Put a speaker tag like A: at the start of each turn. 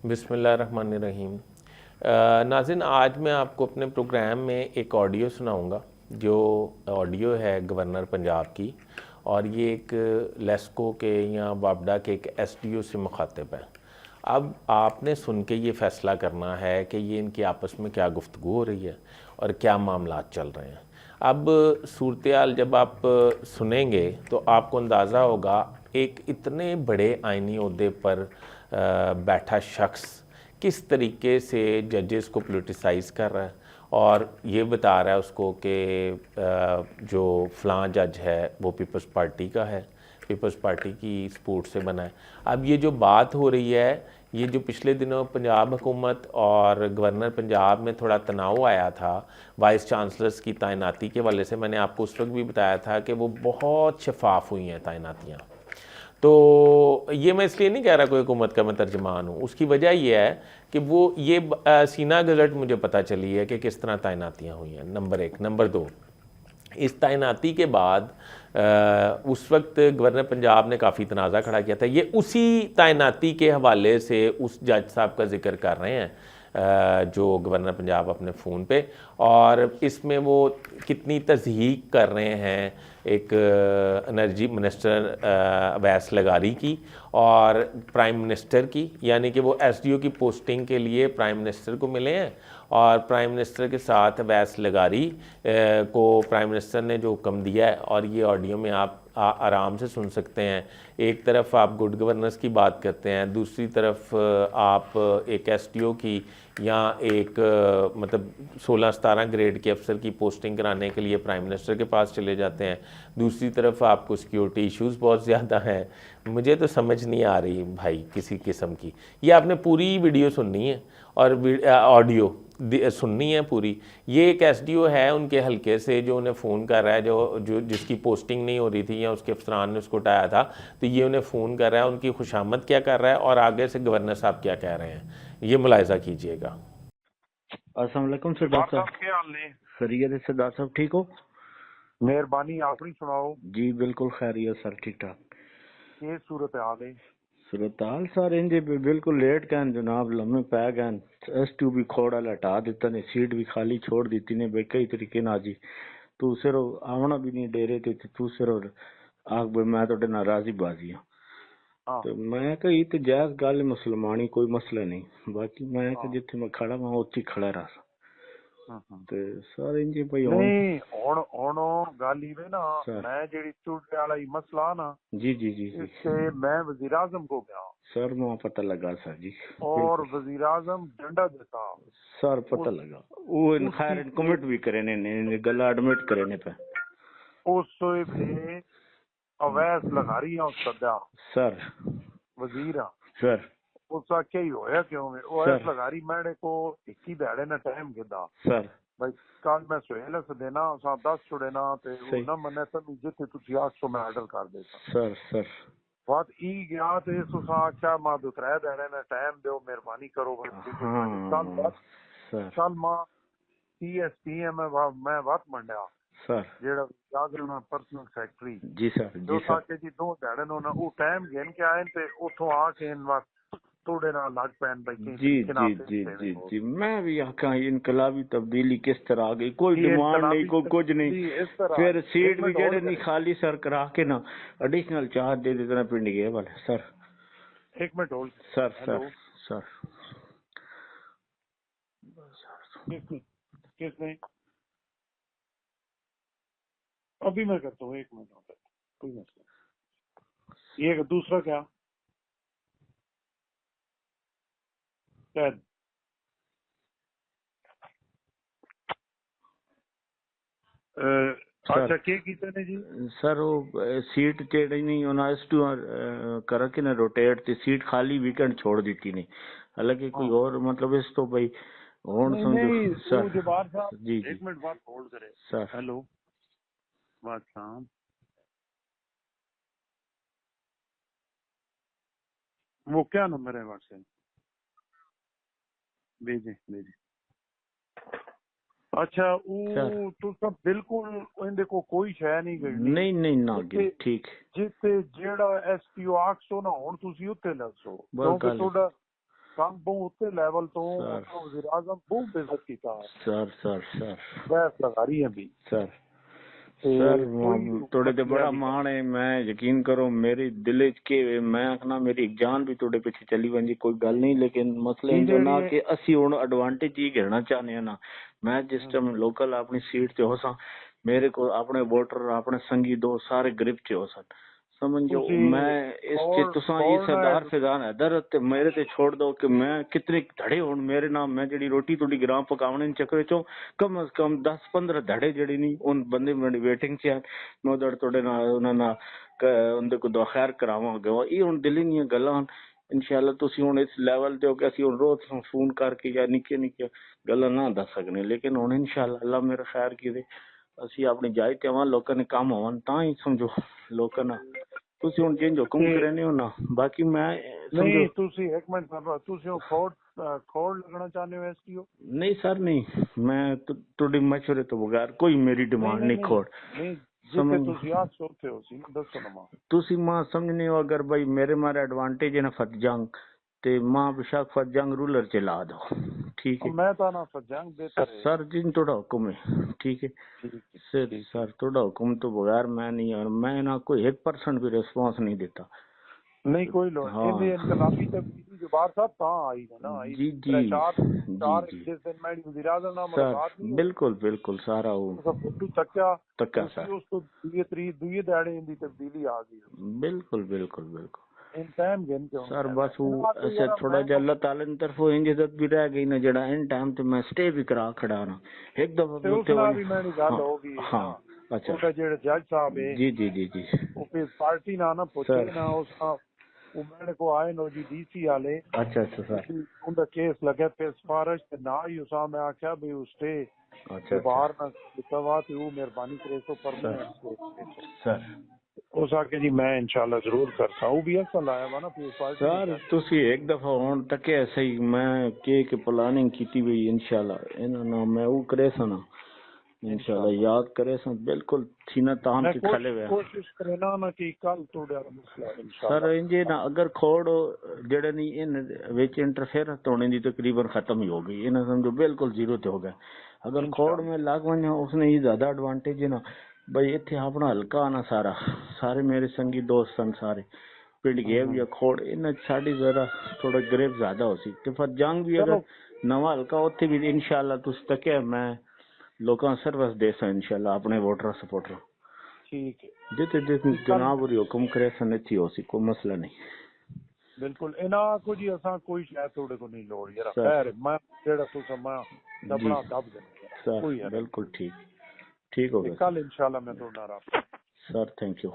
A: बिस्मिल्लाहिर्रहमानिर्रहीम। नाज़रीन, आज मैं आपको अपने प्रोग्राम में एक ऑडियो सुनाऊंगा जो ऑडियो है गवर्नर पंजाब की, और ये एक लेस्को के या वापडा के एक एसडीओ से मुखातिब है। अब आपने सुन के ये फ़ैसला करना है कि ये इनकी आपस में क्या गुफ्तगू हो रही है और क्या मामलात चल रहे हैं। अब सूरत-ए-हाल जब आप सुनेंगे तो आपको अंदाज़ा होगा एक इतने बड़े आइनी ओहदे पर बैठा शख्स किस तरीके से जजेस को पोलिटिसाइज़ कर रहा है और ये बता रहा है उसको कि जो फ़लाँ जज है वो पीपल्स पार्टी का है, पीपल्स पार्टी की सपोर्ट से बना है। अब ये जो बात हो रही है, ये जो पिछले दिनों पंजाब हुकूमत और गवर्नर पंजाब में थोड़ा तनाव आया था वाइस चांसलर्स की तैनाती के हवाले से, मैंने आपको उस वक्त भी बताया था कि वो बहुत शफाफ हुई हैं तैनातियाँ। तो ये मैं इसलिए नहीं कह रहा कोई हुकूमत का मैं तर्जमान हूँ, उसकी वजह यह है कि वो ये सीना गज़ट मुझे पता चली है कि किस तरह तैनातियाँ हुई हैं, नंबर एक। नंबर दो, इस तैनाती के बाद उस वक्त गवर्नर पंजाब ने काफ़ी तनाज़ा खड़ा किया था। ये उसी तैनाती के हवाले से उस जज साहब का जिक्र कर रहे हैं जो गवर्नर पंजाब अपने फ़ोन पे, और इसमें वो कितनी तज़हीक कर रहे हैं एक एनर्जी मिनिस्टर अवैस लगारी की और प्राइम मिनिस्टर की, यानी कि वो एसडीओ की पोस्टिंग के लिए प्राइम मिनिस्टर को मिले हैं और प्राइम मिनिस्टर के साथ अवैस लगारी को प्राइम मिनिस्टर ने जो हुक्म दिया है, और ये ऑडियो में आप आराम से सुन सकते हैं। एक तरफ आप गुड गवर्नेंस की बात करते हैं, दूसरी तरफ आप एक एसडीओ की या एक मतलब 16-17 ग्रेड के अफसर की पोस्टिंग कराने के लिए प्राइम मिनिस्टर के पास चले जाते हैं। दूसरी तरफ आपको सिक्योरिटी इश्यूज़ बहुत ज़्यादा हैं। मुझे तो समझ नहीं आ रही भाई किसी किस्म की। ये आपने पूरी वीडियो सुननी है और ऑडियो सुननी है पूरी। ये एक एसडीओ है उनके हलके से जो उन्हें फ़ोन कर रहा है, जो जिसकी पोस्टिंग नहीं हो रही थी या उसके अफसरान ने उसको उठाया था, तो ये उन्हें फ़ोन कर रहा है, उनकी खुशामद क्या कर रहा है और आगे से गवर्नर साहब क्या कह रहे हैं, ये मुलाहिजा कीजिएगा।
B: अस्सलाम वालेकुम सरदार साहब,
C: क्या हाल ने?
B: खैरियत है सरदार साहब, ठीक हो?
C: मेहरबानी, अपनी सुनाओ।
B: जी बिल्कुल खैरियत सर, ठीक ठाक।
C: ये सूरत हाल है?
B: सूरत हाल सर इंजे बिल्कुल लेट गए जनाब, लम्बे पै गए। एस टू भी खोड़ा लटा दिता ने, सीट भी खाली छोड़ दी ने बे कई तरीके ना जी। तू सिर आना भी नहीं डेरे ते तू सिर आख बे मैं तो नाराजी बाजी हाँ।
C: हाँ
B: तो मैं कही तो जायज गल मुसलमानी, कोई मसला नहीं, बाकी मैं
C: हाँ
B: जिथे मैं खड़ा वहां उत्थे खड़ा रहा।
C: हम्म।
B: ते सर इंजे भाई
C: नहीं ਹੁਣ ਗੱਲ ਇਵੇਂ ना,
B: सर
C: मैं जेडी स्टूडियो वाला ही मसला ना,
B: जी जी जी जी
C: इससे मैं वजीर आजम को गया
B: सर वहाँ पता लगा सर जी,
C: और
B: बिल्कुल
C: वजीर आजम डंडा देता
B: सर पता
C: उस
B: लगा। वो इन
C: उसकी
B: खैर कमिट भी करे ने गला एडमिट करे ने पे
C: उस पे अवैस लगारी उस सदा
B: सर
C: वजीर
B: सर
C: उस आख्या ही होया क्यों में अवैस
B: सर
C: लगारी मैंने को 21 दिहाड़े ना टाइम गिदा
B: सर
C: भाई कल मैं सुहेल से देना उसा 10 छुड़े ना ते वो
B: सही
C: ना मने तो जिथे तुसी 800 में ऑर्डर कर देता
B: सर सर
C: बात ई गया ते सुसा आख्या मां दुतरा देने ना टाइम दो मेहरबानी करो भाई कल
B: हाँ
C: बात
B: सर
C: कल मां सीएसपीएम मैं बात मंडया
B: सर
C: जेड़ा जागरण पर्सनल सेक्रेटरी
B: जी सर जी
C: जो
B: सर
C: साके जी दो दिहाड़े नो ना वो टाइम गेन के आए ते उठो आके इन वक्त थोड़े ना लग पैन भाई किस
B: जी
C: तरीके ना
B: जी
C: पेश
B: जी
C: देने
B: जी
C: हो
B: जी मैं भी आखा इनकलाबी तब्दीली किस तरह आ गई, कोई
C: ये
B: डिमांड नहीं,
C: इनकलाबी
B: कोई कुछ नहीं।
C: तब्दीली इस तरह
B: फिर
C: एक
B: सीट भी
C: मिनट
B: जेड़े
C: होल्ड
B: नहीं
C: करे
B: खाली सर करा के ना एडिशनल चार्ज दे देते ना पिंड गए वाले सर।
C: एक minute hold
B: sir
C: hello
B: sir sir
C: किसने किसने अभी मैं करता हूँ 1 मिनट होता है कोई मसला ये दूसरा क्या शायद
B: सर
C: अच्छा के कीते ने जी
B: सर वो सीट जेड़ी नहीं उन्हें एस टू कर के ना रोटेट थी सीट खाली वीकेंड छोड़ दी थी नहीं, हालांकि कोई
C: हाँ
B: और मतलब इस तो भाई होन
C: नहीं
B: समझो
C: नहीं वो
B: सर।
C: जबार साहब
B: जी जी
C: 1 मिनट बात होल्ड करे
B: सर
C: हेलो बात साहब वो क्या नंबर है व्हाट्सएप भेजे भेजे अच्छा
B: सर
C: वो तो सब बिल्कुल इनदे को कोई शय नहीं गई
B: नहीं नहीं ना
C: जिथे
B: गिल ठीक
C: जिथे जेड़ा एसपीओ 800 ना हुन तुसी उत्ते लगसो
B: बस
C: क्योंकि
B: गल
C: थोड़ा ਕੰਮ ਬਹੁਤ ਉੱਤੇ ਲੈਵਲ ਤੋਂ
B: Sir.
C: ਵਜ਼ੀਰ ਆਜ਼ਮ ਬਹੁਤ ਬੇਇੱਜ਼ਤ ਕੀਤਾ
B: ਸਰ
C: ਬਹਿਸ ਲਗਾ ਰਹੀ ਹੈ ਵੀ
B: ਸਰ
C: ਤੇ
B: ਸਰ
C: ਕੋਈ
B: ਤੁਹਾਡੇ ਤੇ ਬੜਾ
C: ਨਹੀਂ।
B: ਮਾਣ ਹੈ ਮੈਂ ਯਕੀਨ ਕਰੋ ਮੇਰੀ ਦਿਲ ਚ ਕਿ ਮੈਂ ਆਖਣਾ ਮੇਰੀ ਜਾਨ ਵੀ ਤੁਹਾਡੇ ਪਿੱਛੇ ਚੱਲੀ ਵੰਜੀ ਕੋਈ ਗੱਲ ਨਹੀਂ ਲੇਕਿਨ ਮਸਲਾ ਇਹ ਜੋ ਨਾ ਕਿ ਅਸੀਂ ਹੁਣ ਐਡਵਾਂਟੇਜ ਹੀ ਘਿਰਣਾ ਚਾਹੁੰਦੇ ਹਾਂ ਨਾ ਮੈਂ ਜਿਸ ਟਾਈਮ ਲੋਕਲ ਆਪਣੀ ਸੀਟ ਤੇ ਹੋ ਸਾਂ ਮੇਰੇ ਕੋਲ ਆਪਣੇ ਵੋਟਰ ਆਪਣੇ ਸੰਗੀ ਦੋਸਤ ਸਾਰੇ ਗ੍ਰਿਪ ਚ ਹੋ ਸਨ ਸਮਝੋ ਮੈਂ ਇਸ ਚ ਤੁਸਾਂ ਇਹ ਸਰਦਾਰ ਫਿਜ਼ਾਨ हैदर ਤੇ ਮੇਰੇ ਤੇ ਛੋੜ ਦੋ ਕਿ ਮੈਂ ਕਿਤਨੇ ਧੜੇ ਹੋਣ ਮੇਰੇ ਨਾਲ ਮੈਂ ਜਿਹੜੀ ਰੋਟੀ ਤੁਹਾਡੀ ਗ੍ਰਾਮ ਪਕਾਉਣੇ ਚੱਕਰੇ ਚੋਂ ਕਮ ਅਜ਼ ਕਮ 10-15 ਧੜੇ ਜਿਹੜੀ ਨਹੀਂ ਉਹ ਬੰਦੇ ਮੇਰੀ ਵੇਟਿੰਗ ਚ ਮੈਂ ਉਧਰ ਤੁਹਾਡੇ ਨਾਲ ਉਹਨਾਂ ਨਾਲ ਉਹਦੇ ਕੋਲ ਦੁਆ ਖੈਰ ਕਰਾਵਾਂਗਾ ਇਹ ਹੁਣ ਦਿੱਲੀ ਦੀਆਂ ਗੱਲਾਂ ਇਨਸ਼ਾਅੱਲਾ ਤੁਸੀਂ ਹੁਣ ਇਸ ਲੈਵਲ ਤੇ ਹੋ ਕਿ ਅਸੀਂ ਹੁਣ ਰੋਜ਼ ਫੋਨ ਕਰਕੇ ਜਾਂ ਨਿੱਕੇ ਨਿੱਕੇ ਗੱਲਾਂ ਨਾ ਦੱਸ ਸਕਦੇ ਲੇਕਿਨ ਹੁਣ ਇਨਸ਼ਾਅੱਲਾ ਅੱਲਾ ਮੇਰਾ ਖੈਰ ਕੀਤੇ ਅਸੀਂ ਆਪਣੀ ਜਾਇ ਤੇ ਆਵਾਂ ਲੋਕਾਂ ਨੇ ਕੰਮ ਹੋਣ ਤਾਂ ਹੀ ਸਮਝੋ ਲੋਕਾਂ ਨਾਲ ਤੁਸੀਂ ਹੁਣ ਜਿੰਜ ਹੁਕਮ ਕਰਨੇ ਹੋ ਨਾ ਬਾਕੀ ਮੈਂ
C: ਨਹੀਂ ਤੁਸੀਂ ਇੱਕ ਮਿੰਟ ਤੁਸੀਂ ਉਹ ਖੋੜ ਲੱਗਣਾ ਚਾਹੁੰਦੇ ਹੋ ਐਸਟੀਓ
B: ਨਹੀਂ ਸਰ ਨਹੀਂ ਮੈਂ ਤੁਹਾਡੇ ਮਸ਼ਵਰੇ ਤੋਂ ਬਗੈਰ ਕੋਈ ਮੇਰੀ ਡਿਮਾਂਡ ਨਹੀਂ ਖੋੜ
C: ਨਹੀਂ ਜਿੱਥੇ ਤੁਸੀਂ ਆ ਸੋਚਦੇ ਹੋ ਸੀ ਦੱਸੋ ਨਾ ਮਾਂ
B: ਤੁਸੀਂ ਮਾਂ ਸਮਝਨੇ ਹੋ ਅਗਰ ਭਾਈ ਮੇਰੇ ਮਾਰੇ ਐਡਵਾਂਟੇਜ ਹੈ ਨਾ ਫਤਜੰਗ ਤੇ ਮਾਂ ਬਿਸ਼ਕ ਫਤਜੰਗ ਰੂਲਰ ਚ ਲਾ ਦੋ ٹھیک ہے
C: میں تو نا فجنگ بہتر ہے
B: سر جن توڑا حکم ہے ٹھیک ہے سر توڑا حکم تو بغیر میں نہیں اور میں نہ کوئی 1% بھی ریسپانس نہیں دیتا
C: نہیں کوئی لوگ انقلابی تبدیلی جو بار صاحب کہاں آئی ہے نا
B: جی
C: جس دن میں وزیر اعظم نہ
B: ملاقات بالکل بالکل سارا وہ
C: فوٹو تکیا
B: سر
C: اس کو دوئے دہاڑے ان دی تبدیلی آ گئی
B: بالکل بالکل بالکل
C: سر
B: بس وہ ایسا تھوڑا جا اللہ تعالی کی طرف عزت بھی رہ گئی نا جڑا ان ٹائم تے میں سٹے بھی کرا کھڑا نا ایک دفعہ
C: بھی میں گل ہو گئی ہاں اچھا جڑے جج صاحب ہے
B: جی جی جی جی
C: وہ پھر پارٹی نہ پوچھے نا اس وہ میرے کو آئے نو جی ڈی سی والے
B: اچھا اچھا سر
C: ان دا کیس لگے پہ سفارش تے نہ ہی اسا میں آکھیا بھی اس تے
B: اچھا
C: باہر نہ بتوا تے وہ مہربانی کرے تو پرماننٹ
B: سر
C: اس آکے جی میں انشاءاللہ ضرور کرتا ہوں بھی اصل آیا وا نا پھر پارٹی
B: سر تسی ایک دفعہ ہون تک صحیح میں کہ پلاننگ کیتی ہوئی انشاءاللہ انہاں میں وہ کرے سنا انشاءاللہ یاد کرے سن بالکل سینہ تان کے کھلے ہوئے
C: کوشش کرے نا کہ کل توڑا مسئلہ انشاءاللہ
B: سر انجے نا اگر کھوڑ جڑے نہیں ان وچ انٹرفیئر ہونے دی تقریباً ختم ہی ہو گئی انہاں سمجھو بالکل زیرو تے ہو گیا اگر کھوڑ میں لگ ونجا اس نے ہی زیادہ ایڈوانٹیج ہے نا بھائی اتنے اپنا ہلکا آنا سارے میرے سنگی دوست سن سارے پنڈ گئے یا کھوڑ ان ساڑی ذرا تھوڑا گریب زیادہ ہو سی تو پھر جنگ بھی اگر نواں ہلکا ہوتے بھی انشاءاللہ تس تک میں لوکاں سروس دے سا انشاءاللہ اپنے ووٹر سپورٹر
C: ٹھیک ہے
B: جتے جناب اور حکم کرے سن اتھی ہو سی کوئی مسئلہ نہیں
C: بالکل انہاں کو جی اساں کوئی شاید توڑے کو نہیں لوڑ یار خیر میں جیڑا تو سما دبنا دب دے کوئی
B: بالکل ٹھیک ہو گیا
C: کل انشاءاللہ میں تو نہ رہا
B: سر تھینک یو